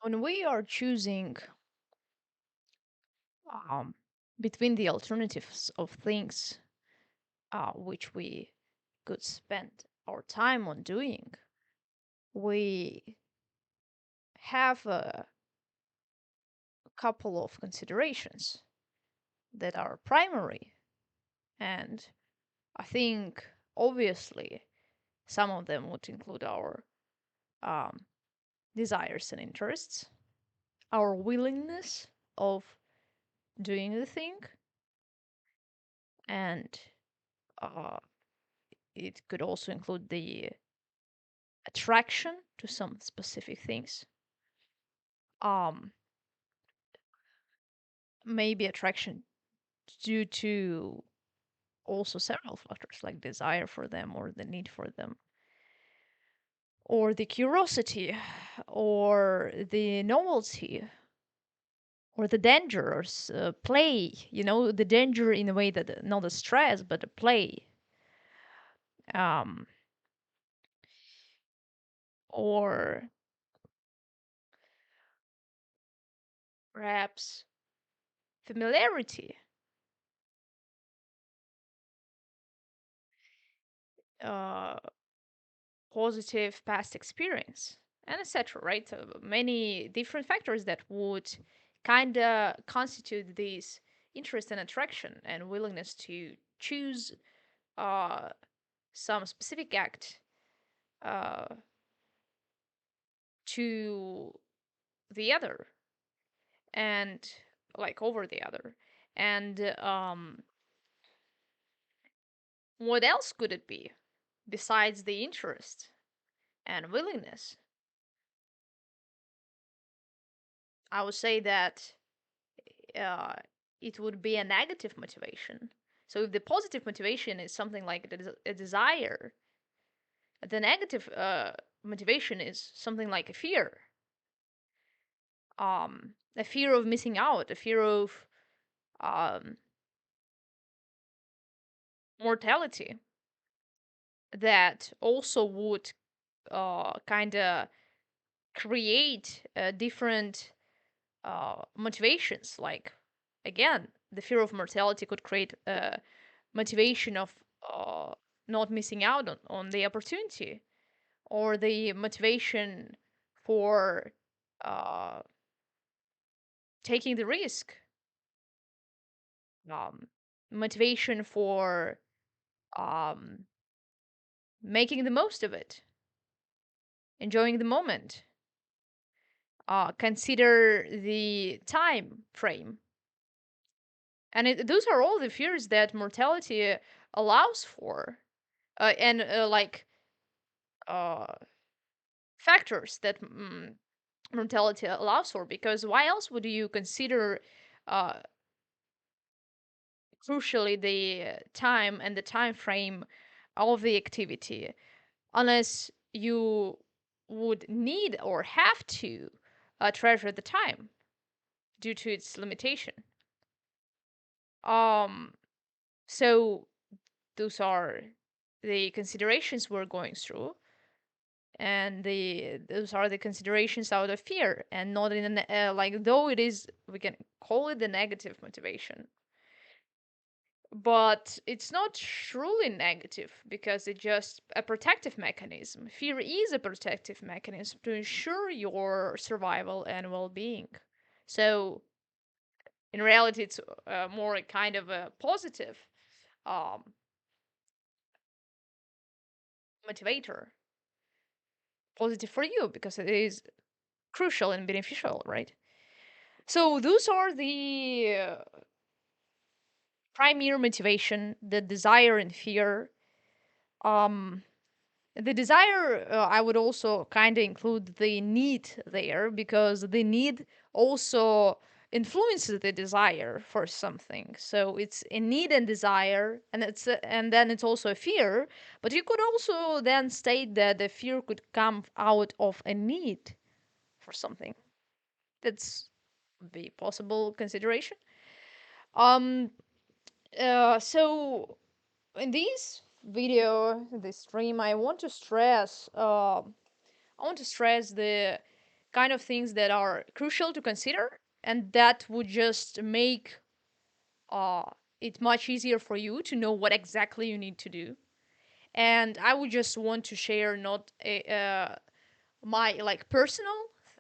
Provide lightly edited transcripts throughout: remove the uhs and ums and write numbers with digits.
When we are choosing um, between the alternatives of things which we could spend our time on doing, we have a couple of considerations that are primary. And I think, obviously, some of them would include our um, desires and interests, our willingness of doing the thing, and uh, it could also include the attraction to some specific things. Um, Maybe attraction due to also several factors like desire for them or the need for them, or the curiosity, or the novelty, or the dangers, play, the danger in a way that not a stress, but a play. Um, or perhaps familiarity, uh, positive past experience, and etc. Right? So many different factors that would kind of constitute this interest and attraction and willingness to choose uh, some specific act uh, to the other and like over the other. And what else could it be besides the interest and willingness? I would say that uh, it would be a negative motivation. So if the positive motivation is something like a desire, the negative motivation is something like a fear of missing out, a fear of um, mortality that also would kind of create different motivations. Like, again, the fear of mortality could create a motivation of uh, not missing out on the opportunity, or the motivation for uh, taking the risk, um, motivation for um, making the most of it, enjoying the moment. Consider the time frame. And those are all the fears that mortality allows for, and like uh, factors that mortality allows for. Because why else would you consider, uh, crucially, the time and the time frame of the activity, unless you would need or have to treasure the time due to its limitation? Um, so those are the considerations we're going through, and those are the considerations out of fear, and not in like, though it is, we can call it the negative motivation, but it's not truly negative because it's just a protective mechanism. Fear is a protective mechanism to ensure your survival and well-being. So in reality, it's more a kind of a positive um, motivator, positive for you because it is crucial and beneficial, right? So those are the primary motivation, the desire and fear. Um, the desire, I would also kind of include the need there, because the need also influences the desire for something. So it's a need and desire, and and then it's also a fear. But you could also then state that the fear could come out of a need for something. That's the possible consideration. Um, so in this stream, I want to stress the kind of things that are crucial to consider, and that would just make uh, it much easier for you to know what exactly you need to do. And I would just want to share not my like personal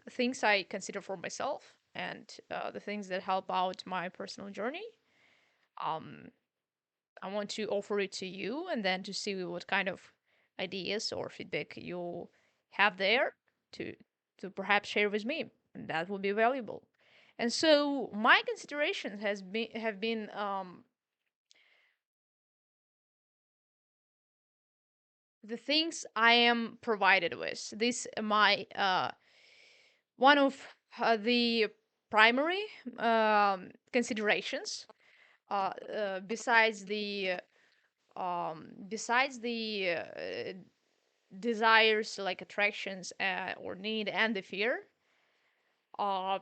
things I consider for myself, and the things that help out my personal journey. Um, I want to offer it to you, and then to see what kind of ideas or feedback you have there to perhaps share with me. And that will be valuable. And so my considerations has been have been the things I am provided with. This my one of the primary considerations. Besides the desires, like attractions, or need, and the fear, um,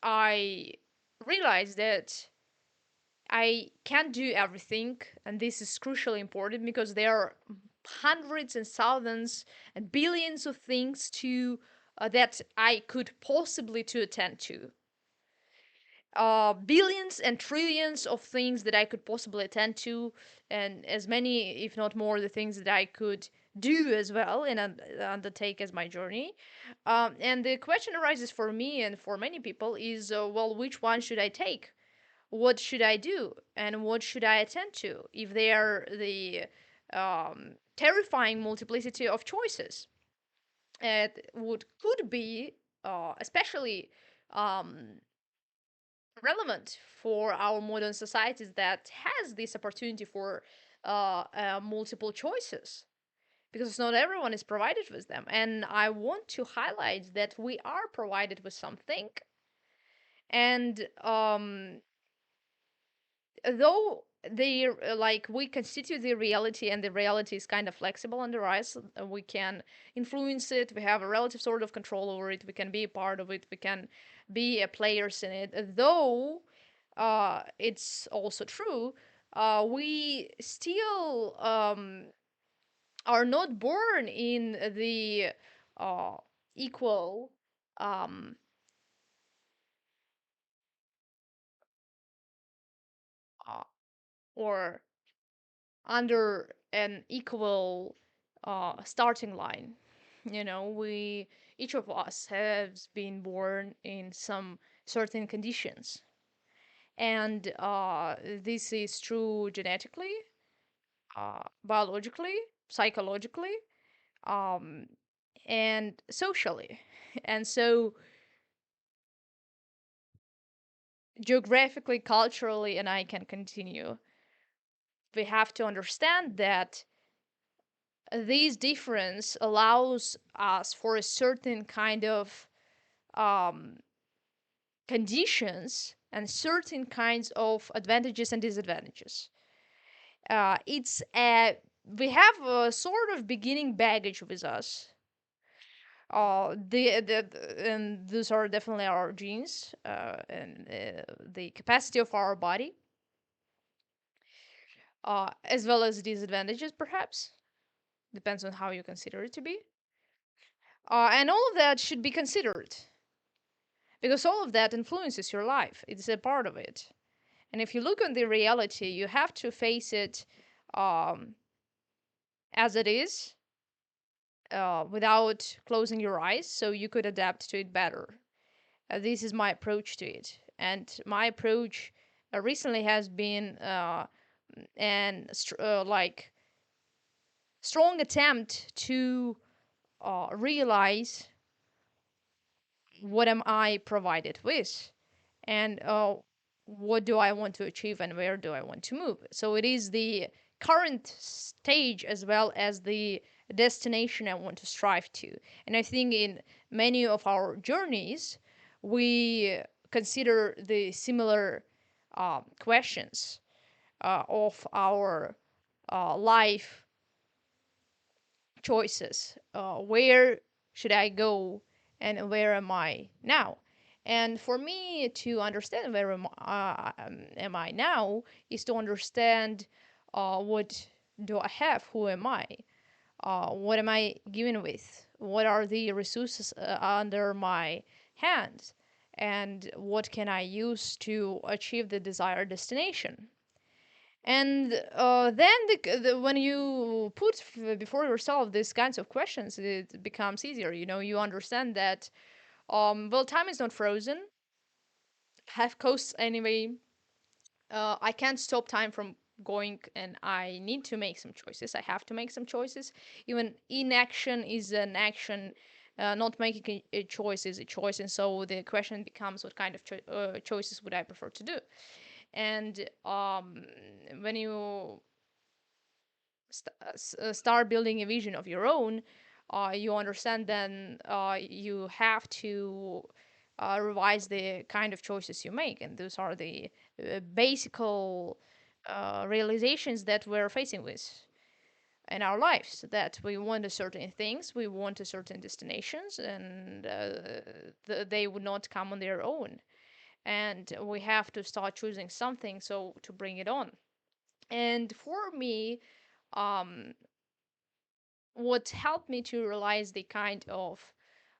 I realized that I can't do everything, and this is crucially important because there are hundreds and thousands and billions of things to that I could possibly to attend to. Billions and trillions of things that I could possibly attend to, and as many, if not more, the things that I could do as well and undertake as my journey. And the question arises for me and for many people is, well, which one should I take? What should I do? And what should I attend to if they are the terrifying multiplicity of choices? It would could be especially um, relevant for our modern societies that has this opportunity for multiple choices, because not everyone is provided with them. And I want to highlight that we are provided with something, and though they like we constitute the reality, and the reality is kind of flexible under us, we can influence it, we have a relative sort of control over it, we can be a part of it, we can be a players in it, though it's also true we still are not born in the uh, equal um, uh, or under an equal starting line. You know, we each of us has been born in some certain conditions, and this is true genetically, biologically, psychologically, um, and socially. And so, geographically, culturally, and I can continue, we have to understand that this difference allows us for a certain kind of um, conditions and certain kinds of advantages and disadvantages. It's a We have a sort of beginning baggage with us. And those are definitely our genes, and the capacity of our body, as well as disadvantages, perhaps depends on how you consider it to be. And all of that should be considered because all of that influences your life. It's a part of it. And if you look on the reality, you have to face it um, as it is, without closing your eyes, so you could adapt to it better. This is my approach to it. And my approach recently has been like strong attempt to realize what am I provided with, and what do I want to achieve, and where do I want to move. So it is the current stage as well as the destination I want to strive to. And I think in many of our journeys, we consider the similar questions of our life choices. Where should I go, and where am I now? And for me to understand where am I now is to understand what do I have, who am I, what am I given with, what are the resources under my hands, and what can I use to achieve the desired destination. And then when you put before yourself these kinds of questions, it becomes easier. You understand that, well, time is not frozen, have costs anyway. I can't stop time from going, and I need to make some choices. I have to make some choices. Even inaction is an action. Not making a choice is a choice. And so the question becomes, what kind of choices would I prefer to do? And when you start building a vision of your own, you understand then you have to revise the kind of choices you make. And those are the basic realizations that we're facing with in our lives, that we want a certain things, we want a certain destinations, and they would not come on their own. And we have to start choosing something so to bring it on. And for me, um, what helped me to realize the kind of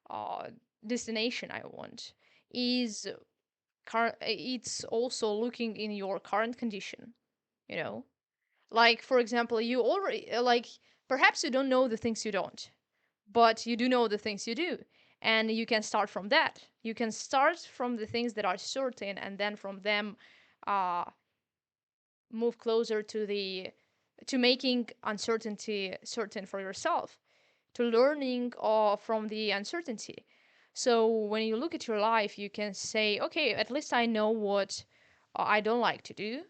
uh, destination I want is it's also looking in your current condition, you know? Like, for example, you already, like, perhaps you don't know the things you don't, but you do know the things you do. And you can start from that. You can start from the things that are certain, and then from them, uh, move closer to making uncertainty certain for yourself, to learning from the uncertainty. So when you look at your life, you can say, okay, at least I know what I don't like to do.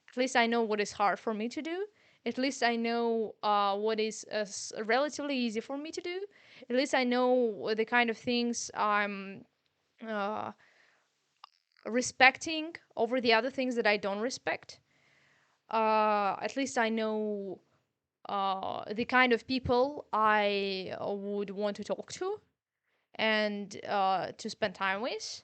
At least I know what is hard for me to do. At least I know what is relatively easy for me to do. At least I know the kind of things I'm uh, respecting over the other things that I don't respect. At least I know the kind of people I would want to talk to and to spend time with.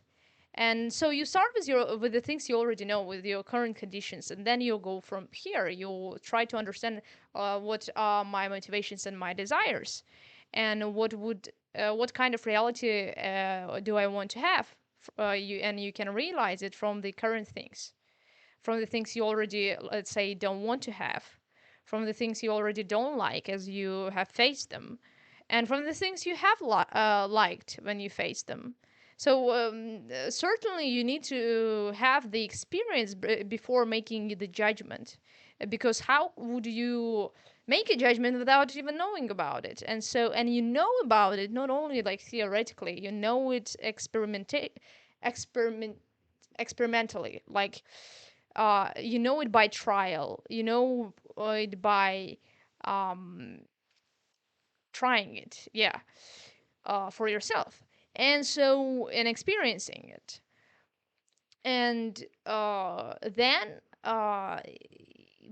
And so you start with the things you already know, with your current conditions, and then you'll go from here. You'll try to understand what are my motivations and my desires, and what kind of reality do I want to have. You can realize it from the current things, from the things you already, let's say, don't want to have, from the things you already don't like as you have faced them, and from the things you have liked when you faced them. So certainly you need to have the experience before making the judgment. Because how would you make a judgment without even knowing about it? And so, and you know about it not only like theoretically, you know it experiment experimentally, like you know it by trial, you know it by um, trying it, yeah, for yourself, and so and experiencing it. And then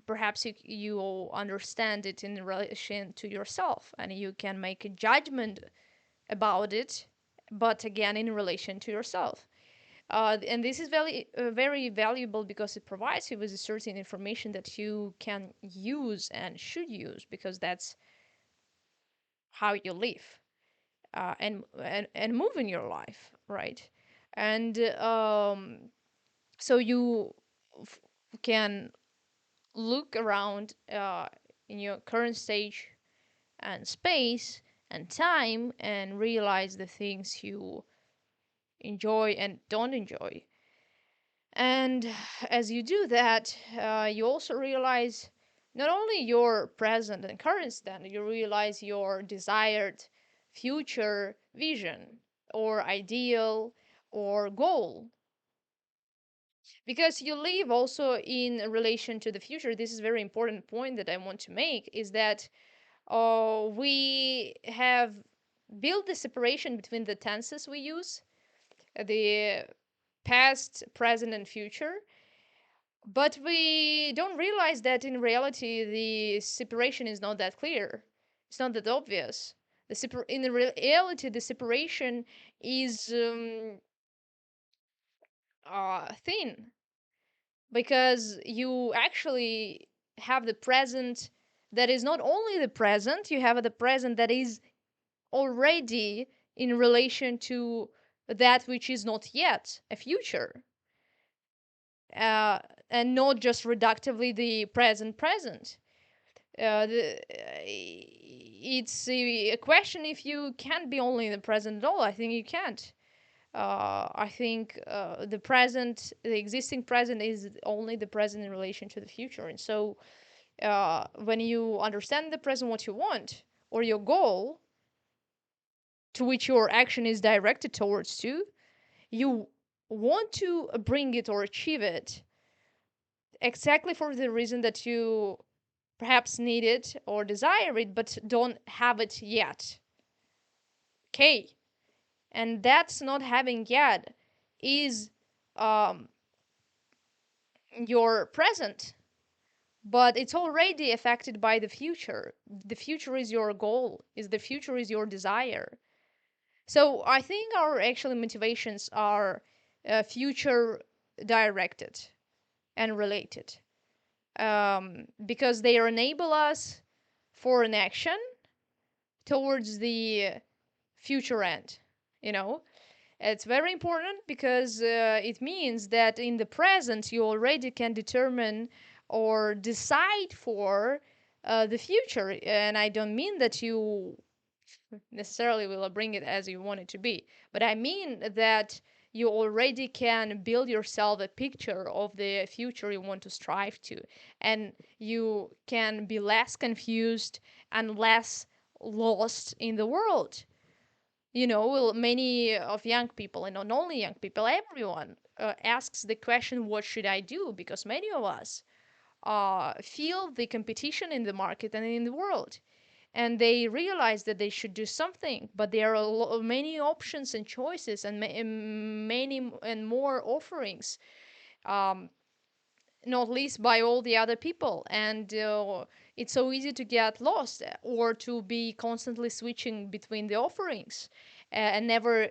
perhaps you understand it in relation to yourself, and you can make a judgment about it, but again in relation to yourself. And this is very valuable because it provides you with a certain information that you can use and should use, because that's how you live and move in your life, right? And so you f- can look around in your current stage and space and time, and realize the things you enjoy and don't enjoy. And as you do that, you also realize not only your present and current stand, you realize your desired future vision or ideal or goal. Because you live also in relation to the future. This is a very important point that I want to make, is that we have built the separation between the tenses we use, the past, present, and future. But we don't realize that in reality, the separation is not that clear. It's not that obvious. In the reality, the separation is thin, because you actually have the present that is not only the present, you have the present that is already in relation to that which is not yet a future, uh, and not just reductively the present. It's a question if you can't be only in the present at all. I think you can't. I think the existing present is only the present in relation to the future. And so when you understand the present, what you want, or your goal to which your action is directed towards to, you want to bring it or achieve it exactly for the reason that you perhaps need it or desire it, but don't have it yet. Okay. And that's not having yet is um, your present, but it's already affected by the future. The future is your goal, is the future is your desire. So I think our actual motivations are future directed and related, because they enable us for an action towards the future end. You know, it's very important because it means that in the present you already can determine or decide for the future. And I don't mean that you necessarily will bring it as you want it to be, but I mean that you already can build yourself a picture of the future you want to strive to, and you can be less confused and less lost in the world. You know, well, many of young people, and not only young people, everyone asks the question, what should I do? Because many of us feel the competition in the market and in the world, and they realize that they should do something, but there are many options and choices, and many and more offerings, um, not least by all the other people. And it's so easy to get lost, or to be constantly switching between the offerings, and never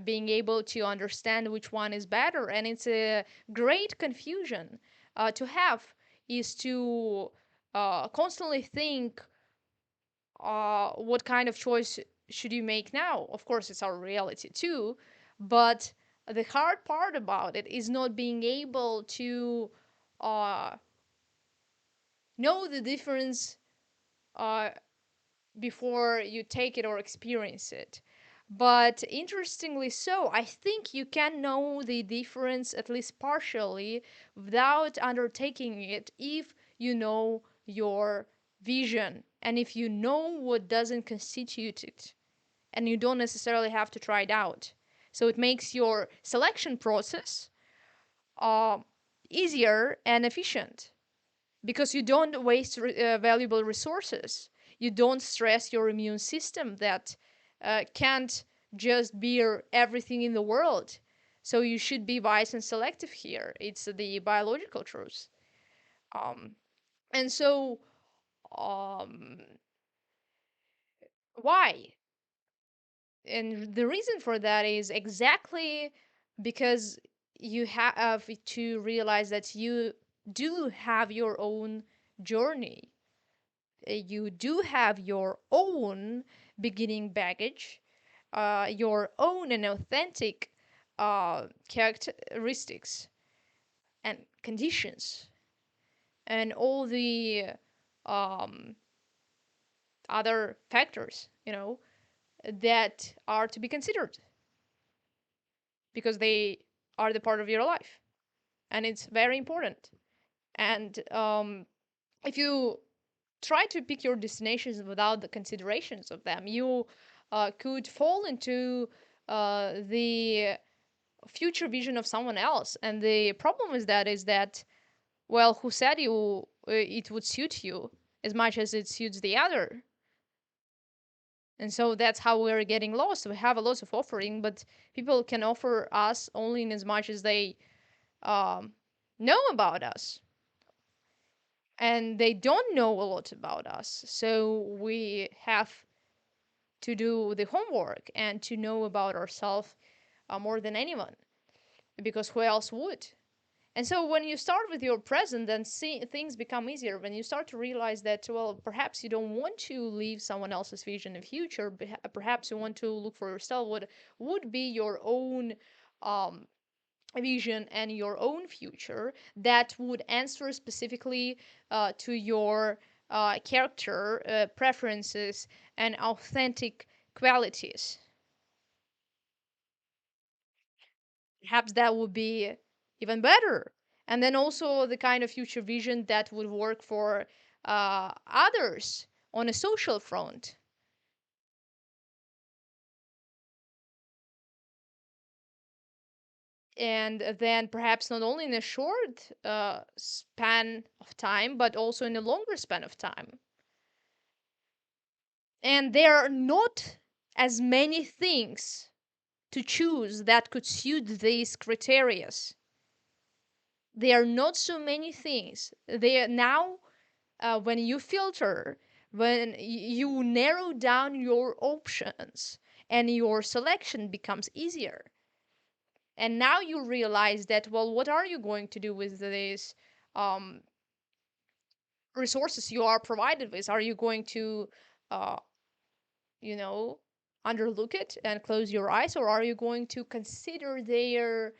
being able to understand which one is better. And it's a great confusion to have, is to constantly think what kind of choice should you make now. Of course, it's our reality too, but the hard part about it is not being able to uh, know the difference uh, before you take it or experience it. But interestingly so, I think you can know the difference at least partially without undertaking it, if you know your vision and if you know what doesn't constitute it, and you don't necessarily have to try it out. So it makes your selection process uh, easier and efficient, because you don't waste valuable resources. You don't stress your immune system that can't just bear everything in the world. So you should be wise and selective here. It's the biological truth. Um, and so, um, why? And the reason for that is exactly because you have to realize that you do have your own journey. You do have your own beginning baggage, your own and authentic characteristics and conditions, and all the um, other factors, that are to be considered, because they are the part of your life, and it's very important. And if you try to pick your destinations without the considerations of them, you could fall into the future vision of someone else. And the problem is that, well, who said it would suit you as much as it suits the other? And so that's how we're getting lost. We have a lot of offering, but people can offer us only in as much as they um, know about us, and they don't know a lot about us. So we have to do the homework and to know about ourselves more than anyone, because who else would? And so when you start with your present, then things become easier. When you start to realize that, well, perhaps you don't want to leave someone else's vision in the future, perhaps you want to look for yourself what would be your own um, vision and your own future that would answer specifically to your character, preferences, and authentic qualities. Perhaps that would be even better. And then also the kind of future vision that would work for others on a social front. And then perhaps not only in a short span of time, but also in a longer span of time. And there are not as many things to choose that could suit these criterias. There are not so many things. There now, when you filter, when you narrow down your options, and your selection becomes easier. And now you realize that, well, what are you going to do with these um, resources you are provided with? Are you going to uh, you know, underlook it and close your eyes, or are you going to consider their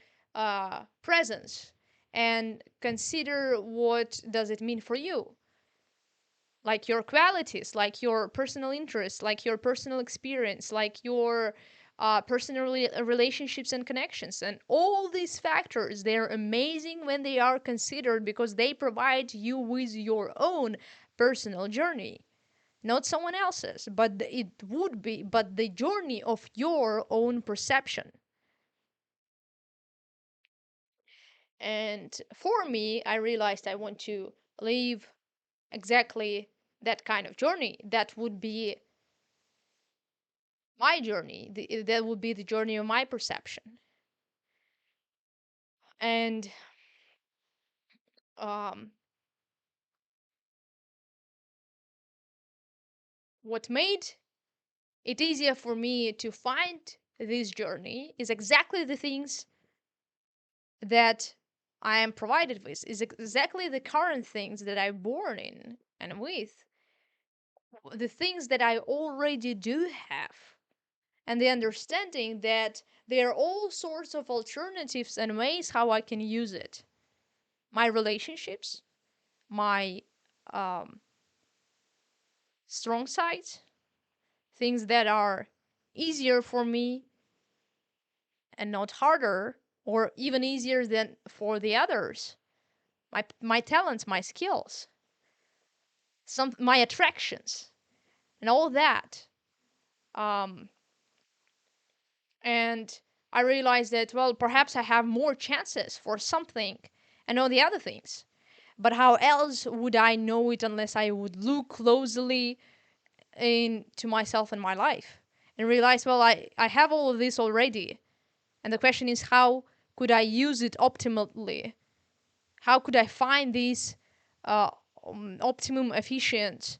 presence and consider what does it mean for you, like your qualities, like your personal interests, like your personal experience, like your personal relationships and connections, and all these factors, they're amazing when they are considered because they provide you with your own personal journey, not someone else's, but it would be, but the journey of your own perception. And for me, I realized I want to live exactly that kind of journey. That would be my journey. That would be the journey of my perception. And um, what made it easier for me to find this journey is exactly the things that I am provided with, is exactly the current things that I'm born in and with, the things that I already do have, and the understanding that there are all sorts of alternatives and ways how I can use it. My relationships, my um, strong sides, things that are easier for me and not harder, or even easier than for the others. My talents, my skills, some my attractions, and all that. Um, and I realized that, well, perhaps I have more chances for something and all the other things. But how else would I know it unless I would look closely into myself and my life and realize, well, I have all of this already. And the question is, how could I use it optimally? How could I find this uh, optimum efficient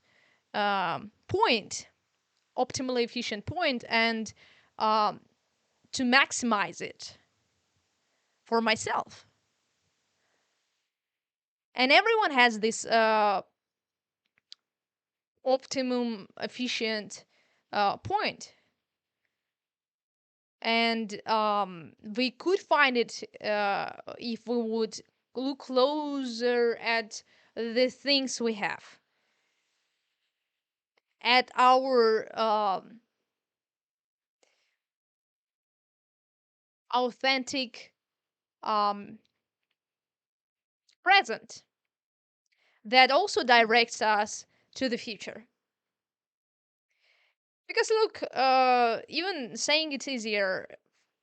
point, optimally efficient point, and um, to maximize it for myself? And everyone has this optimum efficient point. And we could find it if we would look closer at the things we have, at our authentic um, present that also directs us to the future. Because look, even saying it's easier,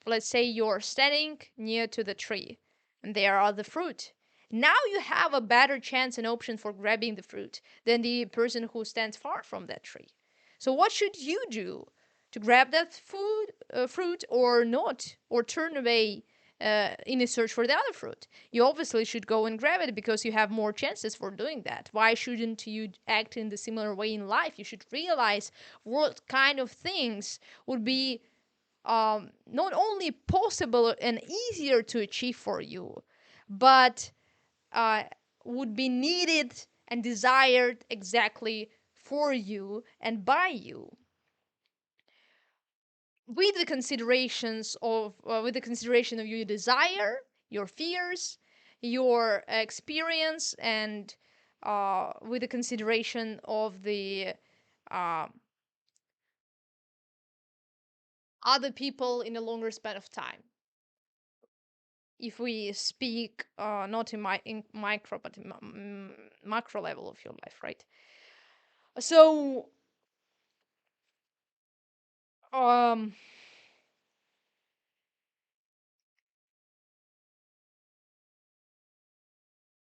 let's say you're standing near to the tree and there are the fruit. Now you have a better chance and option for grabbing the fruit than the person who stands far from that tree. So what should you do to grab that fruit or not, or turn away in a search for the other fruit? You obviously should go and grab it because you have more chances for doing that. Why shouldn't you act in the similar way in life? You should realize what kind of things would be not only possible and easier to achieve for you, but uh, would be needed and desired exactly for you and by you, with the consideration of your desire, your fears, your experience, and with the consideration of the uh, other people in a longer span of time. If we speak not in micro but in macro level of your life, right? So um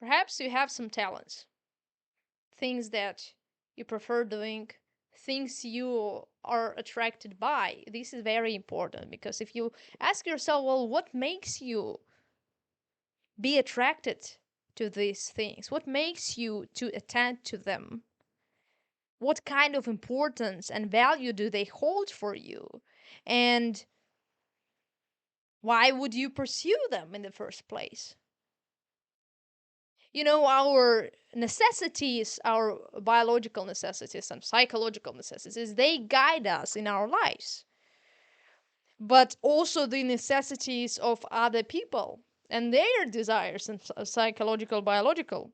perhaps you have some talents, things that you prefer doing, things you are attracted by. This is very important because if you ask yourself, well, what makes you be attracted to these things? What makes you to attend to them? What kind of importance and value do they hold for you? And why would you pursue them in the first place? Our necessities, our biological necessities and psychological necessities, they guide us in our lives, but also the necessities of other people and their desires and psychological, biological.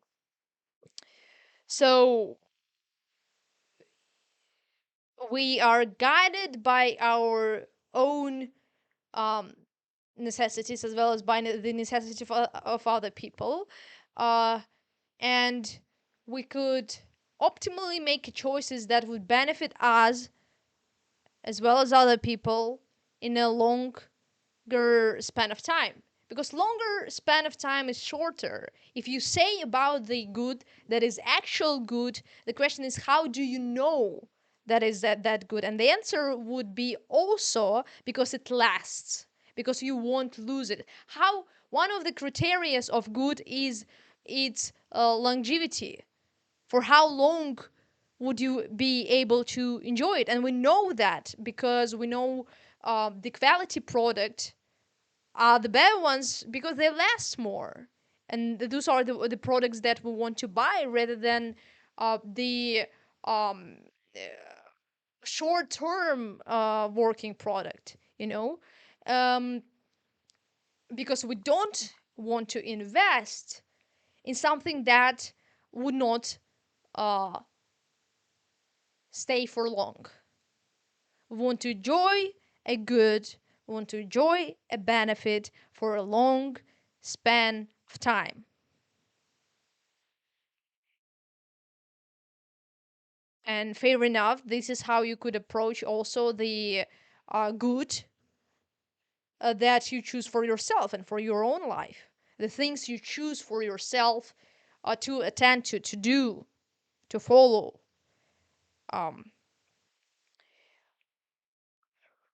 So we are guided by our own um, necessities as well as by the necessity of other people. Uh, and we could optimally make choices that would benefit us as well as other people in a longer span of time, because longer span of time is shorter. If you say about the good that is actual good, the question is, how do you know that is that good? And the answer would be also because it lasts, because you won't lose it. How One of the criteria of good is its longevity. For how long would you be able to enjoy it? And we know that because we know the quality product are the better ones because they last more. And those are the products that we want to buy rather than the um, short term working product, um, because we don't want to invest in something that would not uh, stay for long. We want to enjoy a good, we want to enjoy a benefit for a long span of time. And fair enough, this is how you could approach also the good that you choose for yourself and for your own life. The things you choose for yourself to attend to do, to follow. Um,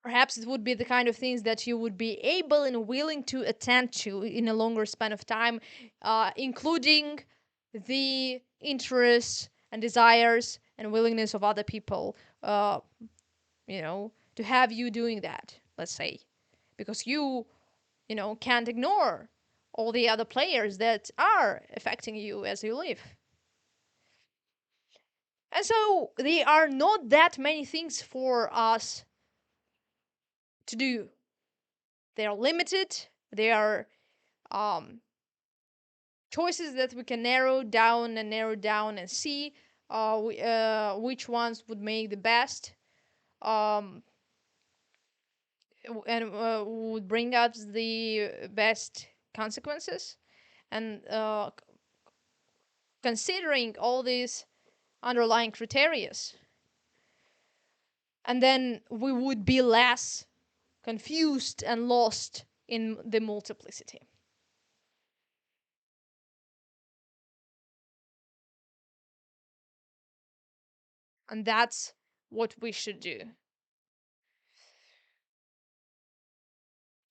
Perhaps it would be the kind of things that you would be able and willing to attend to in a longer span of time, including the interests and desires and willingness of other people, to have you doing that, let's say, because you can't ignore all the other players that are affecting you as you live. And so there are not that many things for us to do. They are limited. They are um, choices that we can narrow down and see which ones would make the best um, and would bring us the best consequences. And considering all these underlying criteria, and then we would be less confused and lost in the multiplicity. And that's what we should do.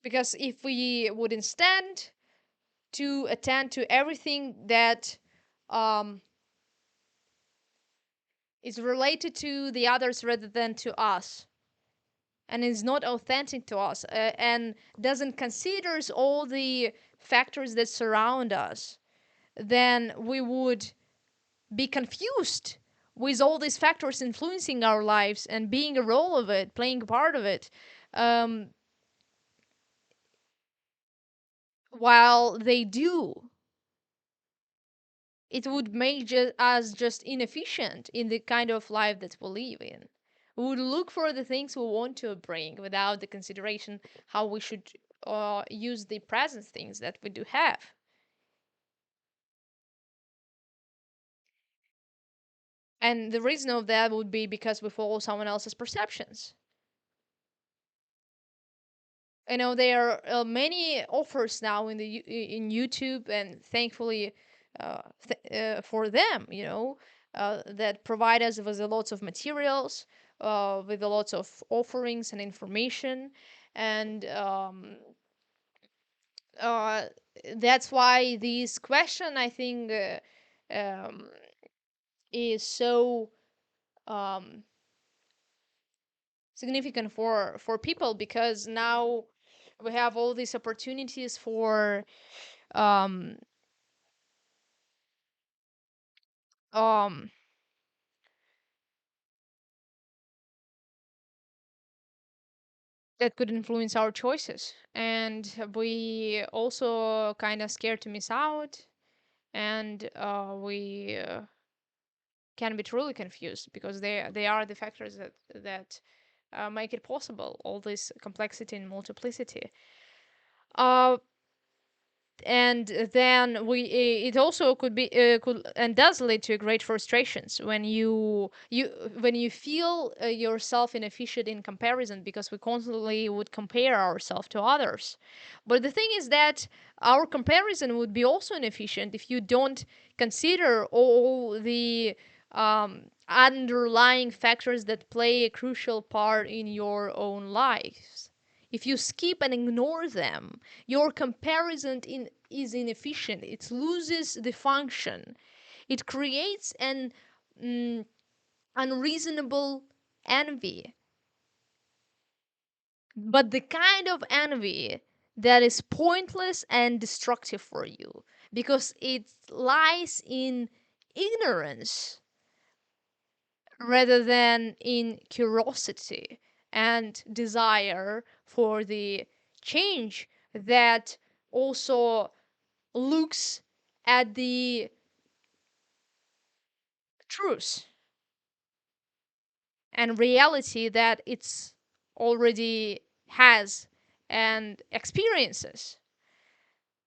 Because if we would instead to attend to everything that um, is related to the others rather than to us, and is not authentic to us, and doesn't considers all the factors that surround us, then we would be confused with all these factors influencing our lives and being a role of it, playing a part of it, um, while they do. It would make us just inefficient in the kind of life that we live in. We would look for the things we want to bring without the consideration how we should use the present things that we do have. And the reason of that would be because we follow someone else's perceptions. There are many offers now in YouTube, and thankfully for them, that provide us with a lots of materials, with a lots of offerings and information, and uh, that's why this question, I think, um, is so um, significant for people, because now we have all these opportunities for um um that could influence our choices, and we also kind of scared to miss out, and we can be truly confused because they are the factors that make it possible, all this complexity and multiplicity. uh and then it also could be could and does lead to great frustrations when you feel yourself inefficient in comparison, because we constantly would compare ourselves to others. But the thing is that our comparison would be also inefficient if you don't consider all the underlying factors that play a crucial part in your own lives. If you skip and ignore them, your comparison is inefficient. It loses the function. It creates an mm, unreasonable envy, but the kind of envy that is pointless and destructive for you, because it lies in ignorance rather than in curiosity and desire for the change that also looks at the truth and reality that it's already has and experiences.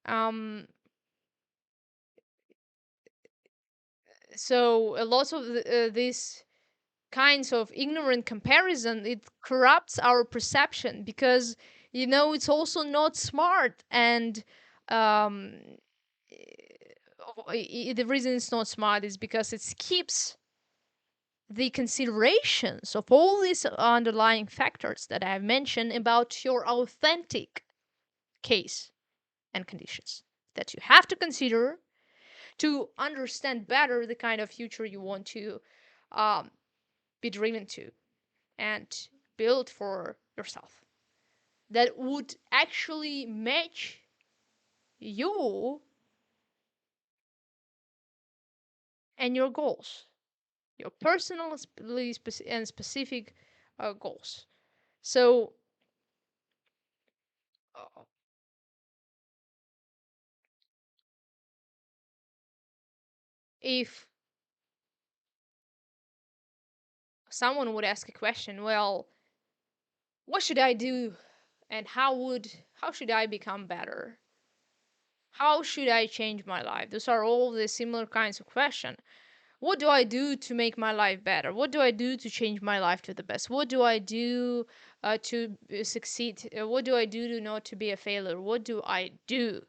Um, so a lot of these kinds of ignorant comparison, it corrupts our perception, because it's also not smart, and um, the reason it's not smart is because it skips the considerations of all these underlying factors that I have mentioned about your authentic case and conditions that you have to consider to understand better the kind of future you want to um, be driven to and build for yourself, that would actually match you and your goals, your personal and specific goals. So, uh, if someone would ask a question, well, what should I do, and how should I become better? How should I change my life? Those are all the similar kinds of questions. What do I do to make my life better? What do I do to change my life to the best? What do I do to succeed? What do I do to not to be a failure? What do I do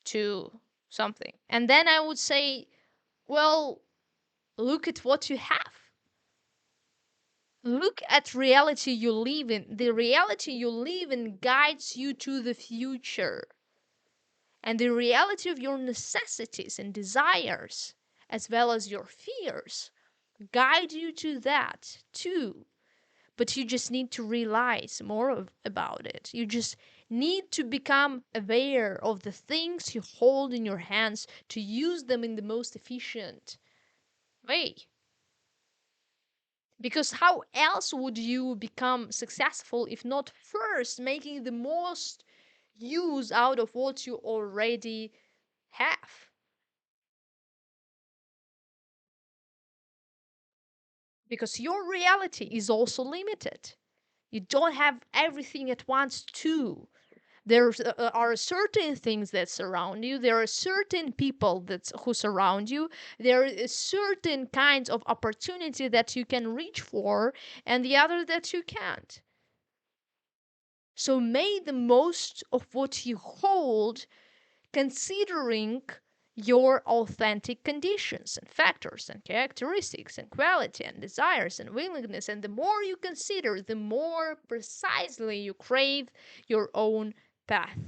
to something? And then I would say, well, look at what you have. Look at reality you live in. The reality you live in guides you to the future. And the reality of your necessities and desires, as well as your fears, guide you to that too. but you just need to realize more about it. You just need to become aware of the things you hold in your hands to use them in the most efficient way. Because how else would you become successful if not first making the most use out of what you already have? Because your reality is also limited. You don't have everything at once, too. There are certain things that surround you. There are certain people who surround you. There is certain kinds of opportunity that you can reach for, and the other that you can't. So make the most of what you hold, considering your authentic conditions and factors and characteristics and quality and desires and willingness. And the more you consider, the more precisely you crave your own path.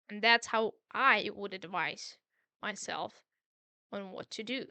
And that's how I would advise myself on what to do.